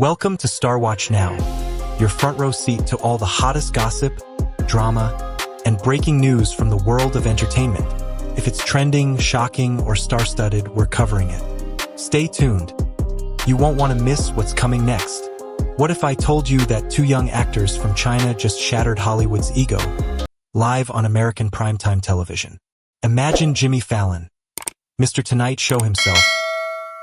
Welcome to Star Watch Now, your front row seat to all the hottest gossip, drama, and breaking news from the world of entertainment. If it's trending, shocking, or star-studded, we're covering it. Stay tuned. You won't want to miss what's coming next. What if I told you that two young actors from China just shattered Hollywood's ego, live on American primetime television? Imagine Jimmy Fallon, Mr. Tonight Show himself,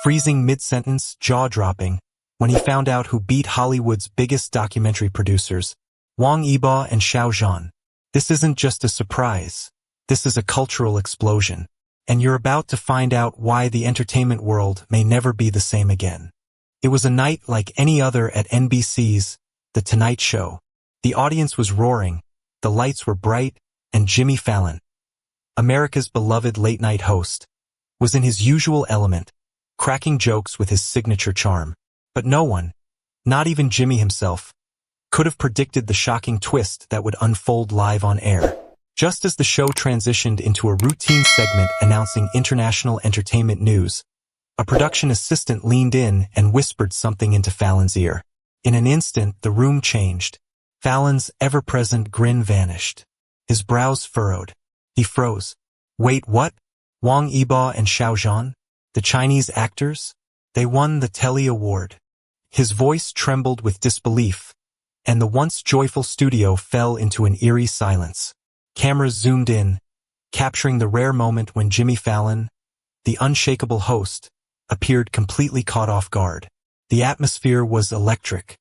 freezing mid-sentence, jaw-dropping, when he found out who beat Hollywood's biggest documentary producers, Wang and Xiao. This isn't just a surprise. This is a cultural explosion. And you're about to find out why the entertainment world may never be the same again. It was a night like any other at NBC's The Tonight Show. The audience was roaring, the lights were bright, and Jimmy Fallon, America's beloved late-night host, was in his usual element, cracking jokes with his signature charm. But no one, not even Jimmy himself, could have predicted the shocking twist that would unfold live on air. Just as the show transitioned into a routine segment announcing international entertainment news, a production assistant leaned in and whispered something into Fallon's ear. In an instant, the room changed. Fallon's ever-present grin vanished. His brows furrowed. He froze. Wait, what? Wang Yibo and Xiao, the Chinese actors? They won the Telly Award. His voice trembled with disbelief, and the once joyful studio fell into an eerie silence. Cameras zoomed in, capturing the rare moment when Jimmy Fallon, the unshakable host, appeared completely caught off guard. The atmosphere was electric.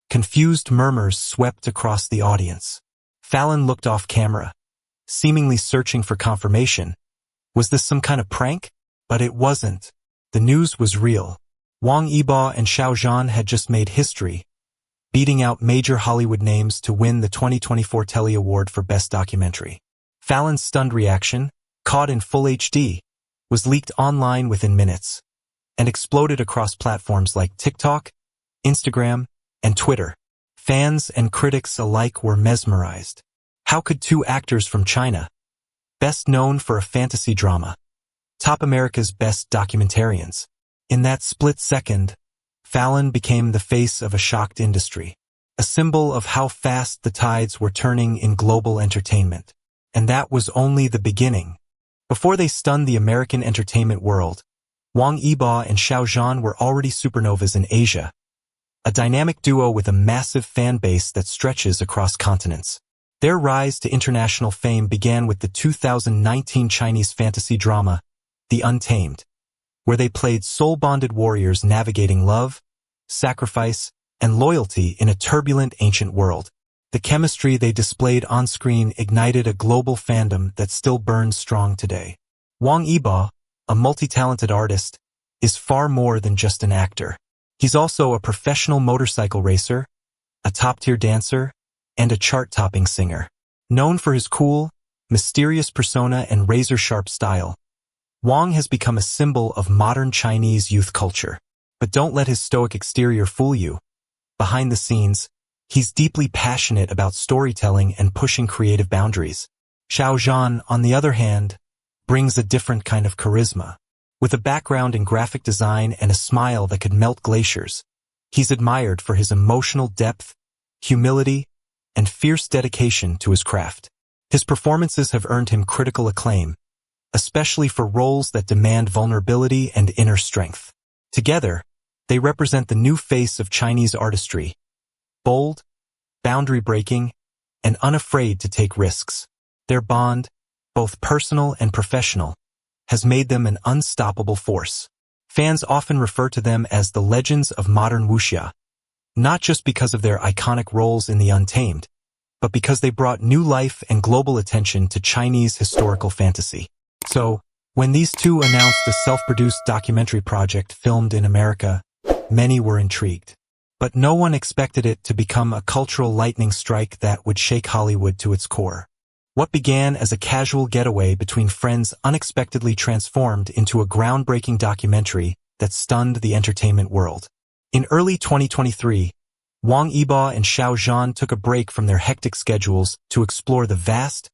Confused murmurs swept across the audience. Fallon looked off camera, seemingly searching for confirmation. Was this some kind of prank? But it wasn't. The news was real. Wang Yibo and Xiao had just made history, beating out major Hollywood names to win the 2024 Telly Award for Best Documentary. Fallon's stunned reaction, caught in full HD, was leaked online within minutes and exploded across platforms like TikTok, Instagram, and Twitter. Fans and critics alike were mesmerized. How could two actors from China, best known for a fantasy drama, top America's best documentarians? In that split second, Fallon became the face of a shocked industry, a symbol of how fast the tides were turning in global entertainment. And that was only the beginning. Before they stunned the American entertainment world, Wang Yibo and Xiao were already supernovas in Asia, a dynamic duo with a massive fan base that stretches across continents. Their rise to international fame began with the 2019 Chinese fantasy drama, The Untamed, where they played soul-bonded warriors navigating love, sacrifice, and loyalty in a turbulent ancient world. The chemistry they displayed on-screen ignited a global fandom that still burns strong today. Wang Yibo, a multi-talented artist, is far more than just an actor. He's also a professional motorcycle racer, a top-tier dancer, and a chart-topping singer. Known for his cool, mysterious persona and razor-sharp style, Wang has become a symbol of modern Chinese youth culture. But don't let his stoic exterior fool you. Behind the scenes, he's deeply passionate about storytelling and pushing creative boundaries. Xiao, on the other hand, brings a different kind of charisma. With a background in graphic design and a smile that could melt glaciers, he's admired for his emotional depth, humility, and fierce dedication to his craft. His performances have earned him critical acclaim, especially for roles that demand vulnerability and inner strength. Together, they represent the new face of Chinese artistry, bold, boundary-breaking, and unafraid to take risks. Their bond, both personal and professional, has made them an unstoppable force. Fans often refer to them as the legends of modern wuxia, not just because of their iconic roles in The Untamed, but because they brought new life and global attention to Chinese historical fantasy. So, when these two announced a self-produced documentary project filmed in America, many were intrigued. But no one expected it to become a cultural lightning strike that would shake Hollywood to its core. What began as a casual getaway between friends unexpectedly transformed into a groundbreaking documentary that stunned the entertainment world. In early 2023, Wang Yibo and Xiao took a break from their hectic schedules to explore the vast,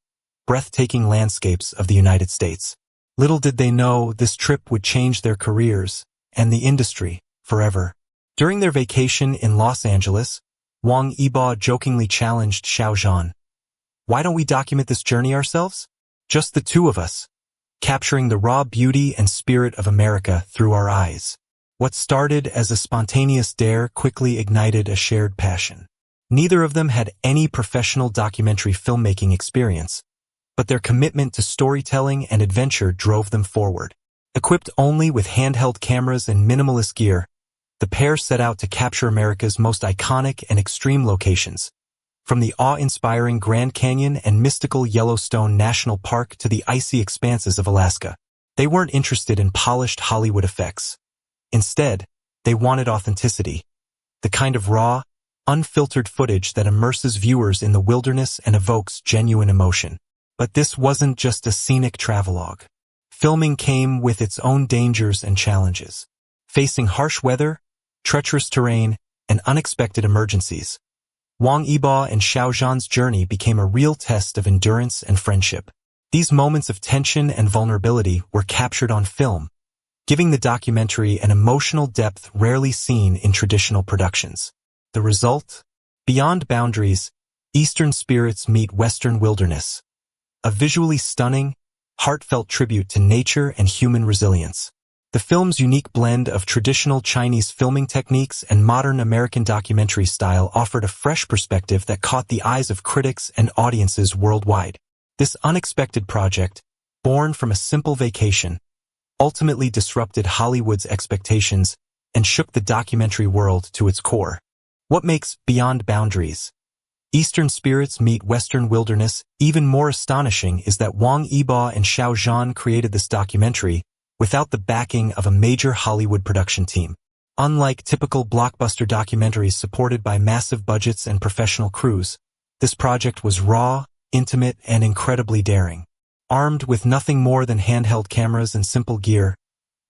breathtaking landscapes of the United States. Little did they know this trip would change their careers and the industry forever. During their vacation in Los Angeles, Wang Yibo jokingly challenged Xiao. "Why don't we document this journey ourselves? Just the two of us, capturing the raw beauty and spirit of America through our eyes." What started as a spontaneous dare quickly ignited a shared passion. Neither of them had any professional documentary filmmaking experience, but their commitment to storytelling and adventure drove them forward. Equipped only with handheld cameras and minimalist gear, the pair set out to capture America's most iconic and extreme locations, from the awe-inspiring Grand Canyon and mystical Yellowstone National Park to the icy expanses of Alaska. They weren't interested in polished Hollywood effects. Instead, they wanted authenticity, the kind of raw, unfiltered footage that immerses viewers in the wilderness and evokes genuine emotion. But this wasn't just a scenic travelogue. Filming came with its own dangers and challenges. Facing harsh weather, treacherous terrain, and unexpected emergencies, Wang Yibo and Xiao's journey became a real test of endurance and friendship. These moments of tension and vulnerability were captured on film, giving the documentary an emotional depth rarely seen in traditional productions. The result? Beyond Boundaries, Eastern Spirits Meet Western Wilderness. A visually stunning, heartfelt tribute to nature and human resilience. The film's unique blend of traditional Chinese filming techniques and modern American documentary style offered a fresh perspective that caught the eyes of critics and audiences worldwide. This unexpected project, born from a simple vacation, ultimately disrupted Hollywood's expectations and shook the documentary world to its core. What makes Beyond Boundaries, Eastern Spirits Meet Western Wilderness even more astonishing is that Wang Yibo and Zhan created this documentary without the backing of a major Hollywood production team. Unlike typical blockbuster documentaries supported by massive budgets and professional crews, this project was raw, intimate, and incredibly daring. Armed with nothing more than handheld cameras and simple gear,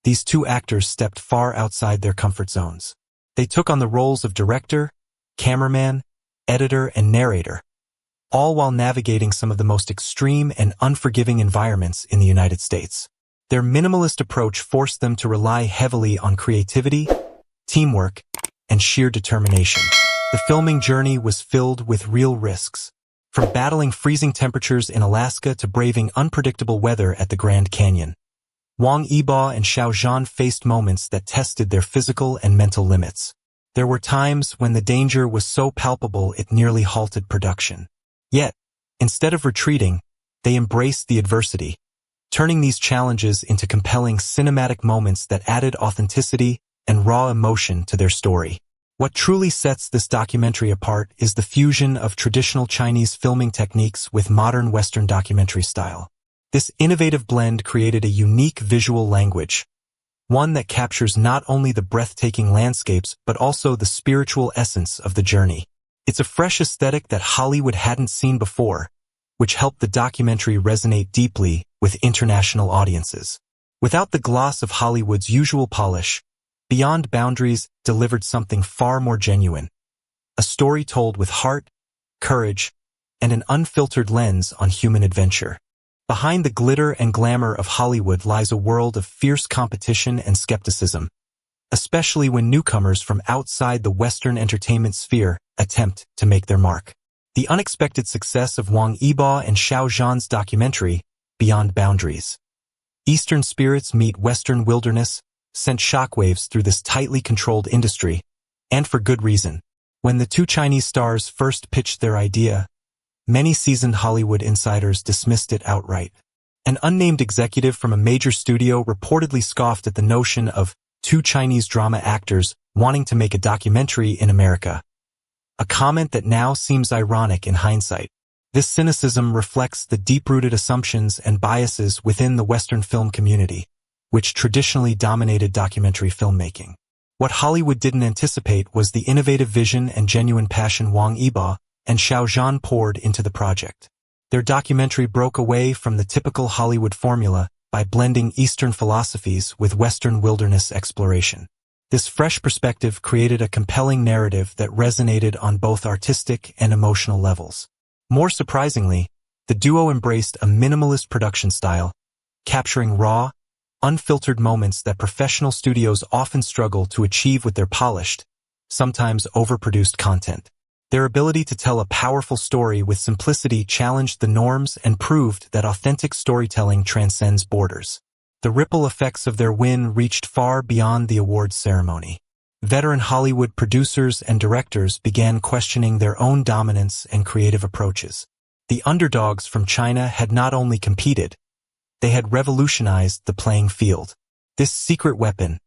these two actors stepped far outside their comfort zones. They took on the roles of director, cameraman, editor, and narrator, all while navigating some of the most extreme and unforgiving environments in the United States. Their minimalist approach forced them to rely heavily on creativity, teamwork, and sheer determination. The filming journey was filled with real risks, from battling freezing temperatures in Alaska to braving unpredictable weather at the Grand Canyon. Wang Yibo and Zhan faced moments that tested their physical and mental limits. There were times when the danger was so palpable it nearly halted production. Yet, instead of retreating, they embraced the adversity, turning these challenges into compelling cinematic moments that added authenticity and raw emotion to their story. What truly sets this documentary apart is the fusion of traditional Chinese filming techniques with modern Western documentary style. This innovative blend created a unique visual language, one that captures not only the breathtaking landscapes but also the spiritual essence of the journey. It's a fresh aesthetic that Hollywood hadn't seen before, which helped the documentary resonate deeply with international audiences. Without the gloss of Hollywood's usual polish, Beyond Boundaries delivered something far more genuine. A story told with heart, courage, and an unfiltered lens on human adventure. Behind the glitter and glamour of Hollywood lies a world of fierce competition and skepticism, especially when newcomers from outside the Western entertainment sphere attempt to make their mark. The unexpected success of Wang Yibo and Zhan's documentary, Beyond Boundaries, Eastern Spirits Meet Western Wilderness, sent shockwaves through this tightly controlled industry, and for good reason. When the two Chinese stars first pitched their idea, many seasoned Hollywood insiders dismissed it outright. An unnamed executive from a major studio reportedly scoffed at the notion of two Chinese drama actors wanting to make a documentary in America, a comment that now seems ironic in hindsight. This cynicism reflects the deep-rooted assumptions and biases within the Western film community, which traditionally dominated documentary filmmaking. What Hollywood didn't anticipate was the innovative vision and genuine passion Wang Yibo and Zhan poured into the project. Their documentary broke away from the typical Hollywood formula by blending Eastern philosophies with Western wilderness exploration. This fresh perspective created a compelling narrative that resonated on both artistic and emotional levels. More surprisingly, the duo embraced a minimalist production style, capturing raw, unfiltered moments that professional studios often struggle to achieve with their polished, sometimes overproduced content. Their ability to tell a powerful story with simplicity challenged the norms and proved that authentic storytelling transcends borders. The ripple effects of their win reached far beyond the awards ceremony. Veteran Hollywood producers and directors began questioning their own dominance and creative approaches. The underdogs from China had not only competed, they had revolutionized the playing field. This secret weapon,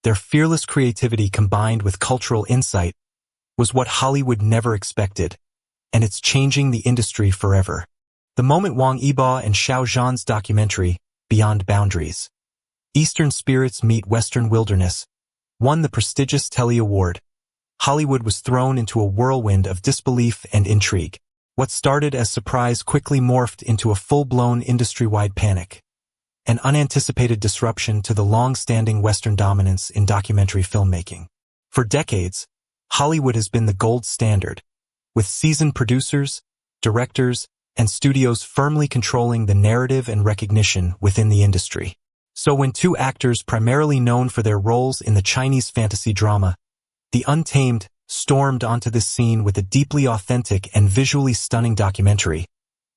their fearless creativity combined with cultural insight, was what Hollywood never expected, and it's changing the industry forever. The moment Wang Yibo and Xiao Zhan's documentary, Beyond Boundaries, Eastern Spirits Meet Western Wilderness, won the prestigious Telly Award, Hollywood was thrown into a whirlwind of disbelief and intrigue. What started as surprise quickly morphed into a full-blown industry-wide panic, an unanticipated disruption to the long-standing Western dominance in documentary filmmaking. For decades, Hollywood has been the gold standard, with seasoned producers, directors, and studios firmly controlling the narrative and recognition within the industry. So when two actors primarily known for their roles in the Chinese fantasy drama, The Untamed, stormed onto this scene with a deeply authentic and visually stunning documentary,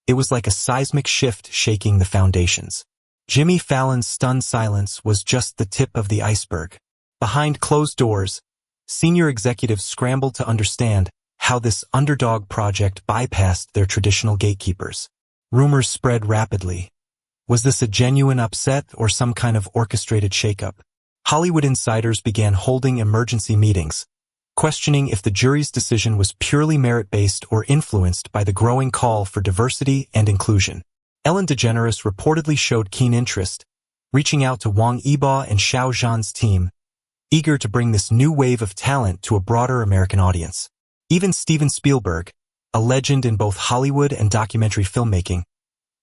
it was like a seismic shift shaking the foundations. Jimmy Fallon's stunned silence was just the tip of the iceberg. Behind closed doors, senior executives scrambled to understand how this underdog project bypassed their traditional gatekeepers. Rumors spread rapidly. Was this a genuine upset or some kind of orchestrated shakeup? Hollywood insiders began holding emergency meetings, questioning if the jury's decision was purely merit-based or influenced by the growing call for diversity and inclusion. Ellen DeGeneres reportedly showed keen interest, reaching out to Wang Yibo and Xiao Zhan's team, eager to bring this new wave of talent to a broader American audience. Even Steven Spielberg, a legend in both Hollywood and documentary filmmaking,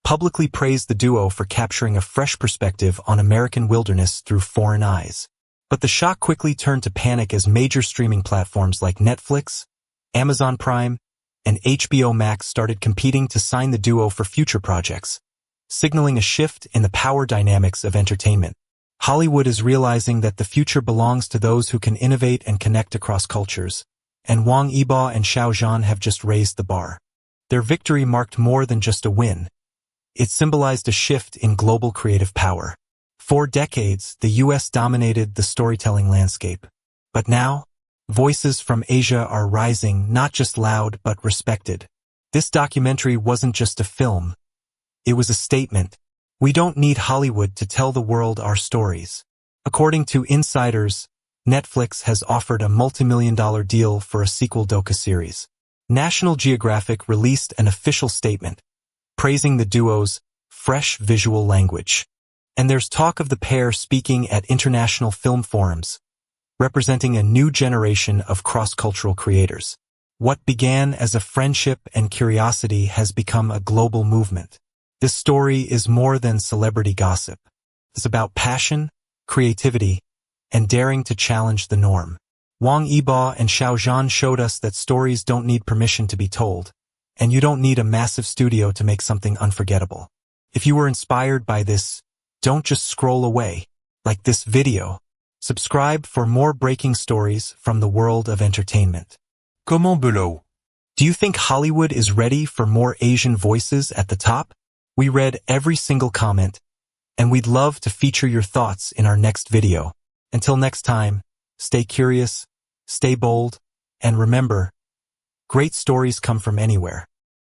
publicly praised the duo for capturing a fresh perspective on American wilderness through foreign eyes. But the shock quickly turned to panic as major streaming platforms like Netflix, Amazon Prime, and HBO Max started competing to sign the duo for future projects, signaling a shift in the power dynamics of entertainment. Hollywood is realizing that the future belongs to those who can innovate and connect across cultures, and Wang Yibo and Xiao Zhan have just raised the bar. Their victory marked more than just a win. It symbolized a shift in global creative power. For decades, the U.S. dominated the storytelling landscape. But now, voices from Asia are rising, not just loud but respected. This documentary wasn't just a film. It was a statement. We don't need Hollywood to tell the world our stories. According to insiders, Netflix has offered a multi-million-dollar deal for a sequel docu-series. National Geographic released an official statement, praising the duo's fresh visual language. And there's talk of the pair speaking at international film forums, representing a new generation of cross-cultural creators. What began as a friendship and curiosity has become a global movement. This story is more than celebrity gossip. It's about passion, creativity, and daring to challenge the norm. Wang Yibo and Xiao Zhan showed us that stories don't need permission to be told, and you don't need a massive studio to make something unforgettable. If you were inspired by this, don't just scroll away. Like this video. Subscribe for more breaking stories from the world of entertainment. Comment below. Do you think Hollywood is ready for more Asian voices at the top? We read every single comment, and we'd love to feature your thoughts in our next video. Until next time, stay curious, stay bold, and remember, great stories come from anywhere.